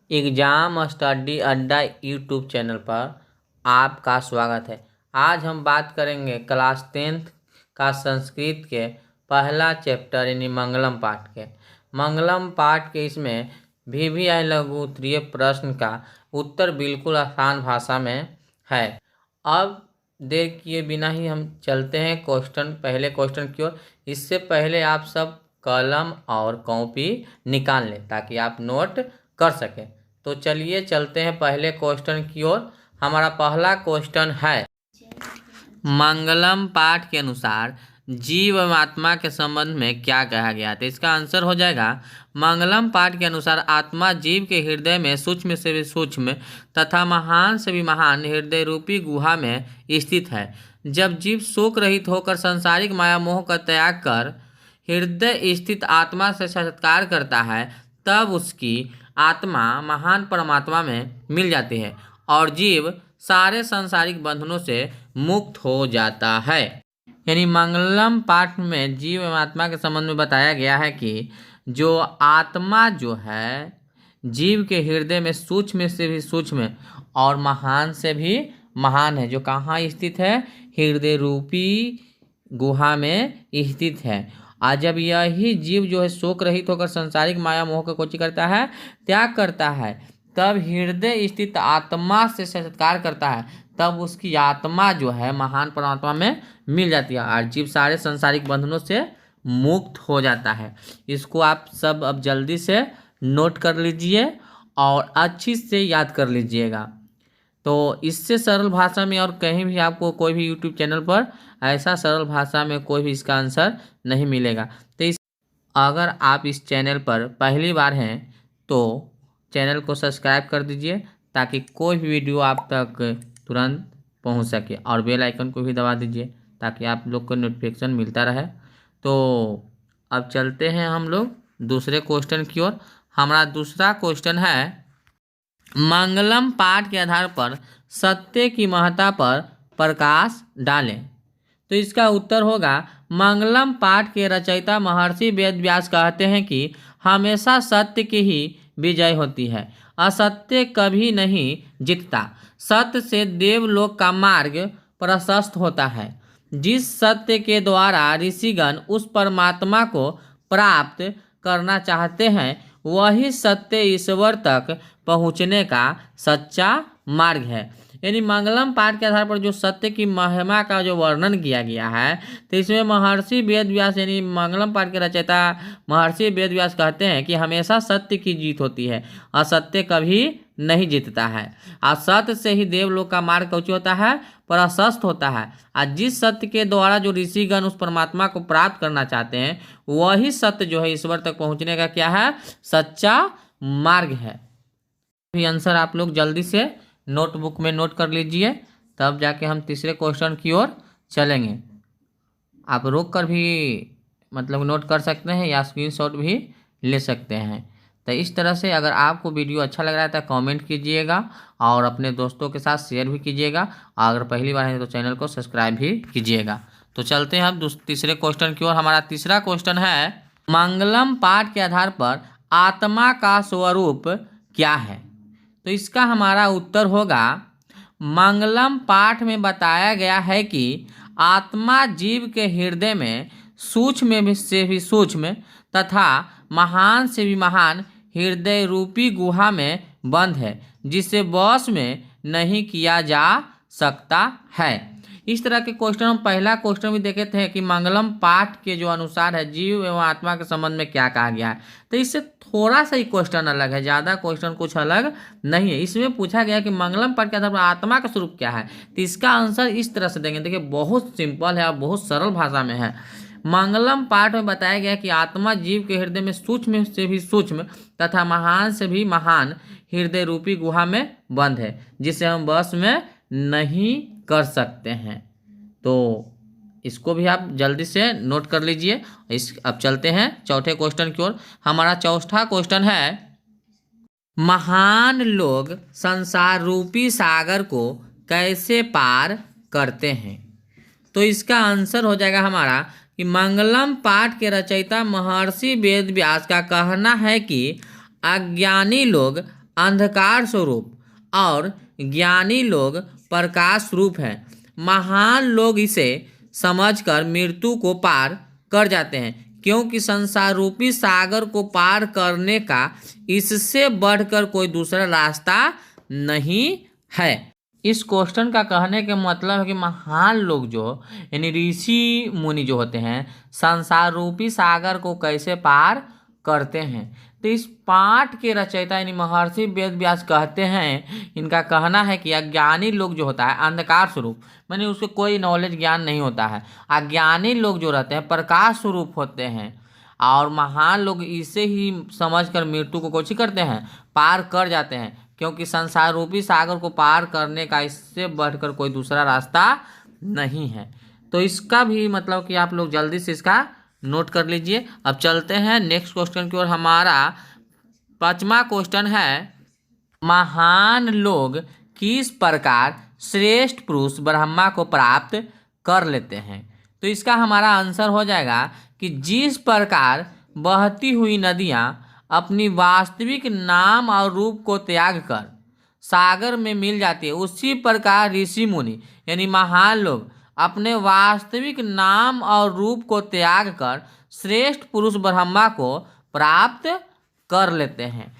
Exam study अड्डा YouTube channel पर आपका स्वागत है। आज हम बात करेंगे क्लास 10th का संस्कृत के पहला चैप्टर यानी मंगलम पाठ के। मंगलम पाठ के इसमें VVI लघु उत्तरीय प्रश्न का उत्तर बिल्कुल आसान भाषा में है। अब देर किए बिना ही हम चलते हैं पहले क्वेश्चन की ओर। इससे पहले आप सब कलम और कॉपी निकाल लें ताकि आप नोट कर सकें। तो चलिए चलते हैं पहले क्वेश्चन की ओर। हमारा पहला क्वेश्चन है, मंगलम पाठ के अनुसार जीव एवं आत्मा के संबंध में क्या कहा गया? तो इसका आंसर हो जाएगा, मंगलम पाठ के अनुसार आत्मा जीव के हृदय में सूक्ष्म से भी सूक्ष्म तथा महान से भी महान हृदय रूपी गुहा में स्थित है। जब जीव शोक रहित होकर सांसारिक माया मोह का त्याग कर हृदय स्थित आत्मा से साक्षात्कार करता है, तब उसकी आत्मा महान परमात्मा में मिल जाती है और जीव सारे सांसारिक बंधनों से मुक्त हो जाता है। यानी मंगलम पाठ में जीव एवं आत्मा के संबंध में बताया गया है कि जो आत्मा जो है जीव के हृदय में सूक्ष्म से भी सूक्ष्म और महान से भी महान है, जो कहाँ स्थित है? हृदय रूपी गुहा में स्थित है। आज जब यही जीव जो है शोक रहित होकर संसारिक माया मोह का कोचि करता है, त्याग करता है, तब हृदय स्थित आत्मा से साक्षात्कार करता है, तब उसकी आत्मा जो है महान परमात्मा में मिल जाती है और जीव सारे संसारिक बंधनों से मुक्त हो जाता है। इसको आप सब अब जल्दी से नोट कर लीजिए और अच्छी से याद कर लीजिएगा। तो इससे सरल भाषा में और कहीं भी आपको कोई भी यूट्यूब चैनल पर ऐसा सरल भाषा में कोई भी इसका आंसर नहीं मिलेगा। तो अगर आप इस चैनल पर पहली बार हैं तो चैनल को सब्सक्राइब कर दीजिए ताकि कोई भी वीडियो आप तक तुरंत पहुंच सके और बेल आइकन को भी दबा दीजिए ताकि आप लोग को नोटिफिकेशन मिलता रहे। तो अब चलते हैं हम लोग दूसरे क्वेश्चन की ओर। हमारा दूसरा क्वेश्चन है, मंगलम पाठ के आधार पर सत्य की महत्ता पर प्रकाश डालें। तो इसका उत्तर होगा, मंगलम पाठ के रचयिता महर्षि वेद व्यास कहते हैं कि हमेशा सत्य की ही विजय होती है, असत्य कभी नहीं जीतता। सत्य से देवलोक का मार्ग प्रशस्त होता है। जिस सत्य के द्वारा ऋषिगण उस परमात्मा को प्राप्त करना चाहते हैं, वही सत्य ईश्वर तक पहुँचने का सच्चा मार्ग है। यानी मंगलम पाठ के आधार पर जो सत्य की महिमा का जो वर्णन किया गया है, तो इसमें महर्षि वेद व्यास यानी मंगलम पाठ के रचयिता महर्षि वेद व्यास कहते हैं कि हमेशा सत्य की जीत होती है, असत्य कभी नहीं जीतता है। और सत्य से ही देवलोक का मार्ग कौची होता है? प्रशस्त होता है। और जिस सत्य के द्वारा जो ऋषिगण उस परमात्मा को प्राप्त करना चाहते हैं, वही सत्य जो है ईश्वर तक पहुँचने का क्या है? सच्चा मार्ग है। भी आंसर आप लोग जल्दी से नोटबुक में नोट कर लीजिए, तब जाके हम तीसरे क्वेश्चन की ओर चलेंगे। आप रोक कर भी नोट कर सकते हैं या स्क्रीनशॉट भी ले सकते हैं। तो इस तरह से अगर आपको वीडियो अच्छा लग रहा है तो कमेंट कीजिएगा और अपने दोस्तों के साथ शेयर भी कीजिएगा। अगर पहली बार है तो चैनल को सब्सक्राइब भी कीजिएगा। तो चलते हैं अब तीसरे क्वेश्चन की ओर। हमारा तीसरा क्वेश्चन है, मंगलम पाठ के आधार पर आत्मा का स्वरूप क्या है? तो इसका हमारा उत्तर होगा, मंगलम पाठ में बताया गया है कि आत्मा जीव के हृदय में सूक्ष्म से भी सूक्ष्म तथा महान से भी महान हृदय रूपी गुहा में बंद है, जिसे वश में नहीं किया जा सकता है। इस तरह के क्वेश्चन हम पहला क्वेश्चन भी देखे थे कि मंगलम पाठ के जो अनुसार है जीव एवं आत्मा के संबंध में क्या कहा गया है। तो इससे थोड़ा सा ही क्वेश्चन अलग है, ज़्यादा क्वेश्चन कुछ अलग नहीं है। इसमें पूछा गया कि मंगलम पाठ के आधार पर आत्मा का स्वरूप क्या है। तो इसका आंसर इस तरह से देंगे। देखिए बहुत सिंपल है और बहुत सरल भाषा में है। मंगलम पाठ में बताया गया कि आत्मा जीव के हृदय में सूक्ष्म से भी सूक्ष्म तथा महान से भी महान हृदय रूपी गुहा में बंद है, जिसे हम बस में नहीं कर सकते हैं। तो इसको भी आप जल्दी से नोट कर लीजिए। अब चलते हैं चौथे क्वेश्चन की ओर। हमारा चौथा क्वेश्चन है, महान लोग संसार रूपी सागर को कैसे पार करते हैं? तो इसका आंसर हो जाएगा हमारा कि मंगलम पाठ के रचयिता महर्षि वेद व्यास का कहना है कि अज्ञानी लोग अंधकार स्वरूप और ज्ञानी लोग प्रकाश रूप हैं। महान लोग इसे समझकर मृत्यु को पार कर जाते हैं, क्योंकि संसार रूपी सागर को पार करने का इससे बढ़कर कोई दूसरा रास्ता नहीं है। इस क्वेश्चन का कहने के मतलब है कि महान लोग जो यानी ऋषि मुनि जो होते हैं संसार रूपी सागर को कैसे पार करते हैं। तो इस पाठ के रचयिता यानी महर्षि वेद व्यास कहते हैं, इनका कहना है कि अज्ञानी लोग जो होता है अंधकार स्वरूप, माने उसको कोई नॉलेज ज्ञान नहीं होता है। अज्ञानी लोग जो रहते हैं प्रकाश स्वरूप होते हैं, और महान लोग इसे ही समझकर मृत्यु को कोशिश करते हैं, पार कर जाते हैं, क्योंकि संसार रूपी सागर को पार करने का इससे बढ़कर कोई दूसरा रास्ता नहीं है। तो इसका भी मतलब कि आप लोग जल्दी से इसका नोट कर लीजिए। अब चलते हैं नेक्स्ट क्वेश्चन की ओर। हमारा 5वां क्वेश्चन है, महान लोग किस प्रकार श्रेष्ठ पुरुष ब्रह्मा को प्राप्त कर लेते हैं। तो इसका हमारा आंसर हो जाएगा कि जिस प्रकार बहती हुई नदियाँ अपनी वास्तविक नाम और रूप को त्याग कर सागर में मिल जाती है, उसी प्रकार ऋषि मुनि यानी महान लोग अपने वास्तविक नाम और रूप को त्याग कर श्रेष्ठ पुरुष ब्रह्मा को प्राप्त कर लेते हैं।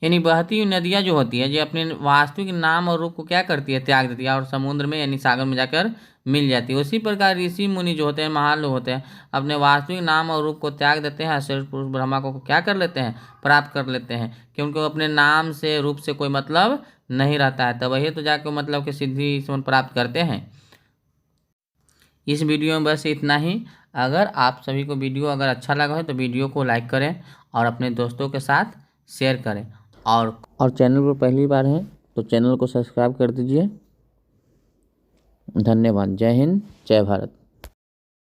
यानी बहती हुई नदियाँ जो होती है जो अपने वास्तविक नाम और रूप को क्या करती है, त्याग देती है, और समुद्र में यानी सागर में जाकर मिल जाती है। उसी प्रकार ऋषि मुनि जो होते हैं महान लोग होते हैं अपने वास्तविक नाम और रूप को त्याग देते हैं, श्रेष्ठ पुरुष ब्रह्मा को क्या कर लेते हैं, प्राप्त कर लेते हैं, क्योंकि अपने नाम से रूप से कोई मतलब नहीं रहता है, तब वही तो जाकर मतलब कि सिद्धि प्राप्त करते हैं। इस वीडियो में बस इतना ही। अगर आप सभी को वीडियो अगर अच्छा लगा हो तो वीडियो को लाइक करें और अपने दोस्तों के साथ शेयर करें, और चैनल पर पहली बार हैं तो चैनल को सब्सक्राइब कर दीजिए। धन्यवाद। जय हिंद, जय भारत।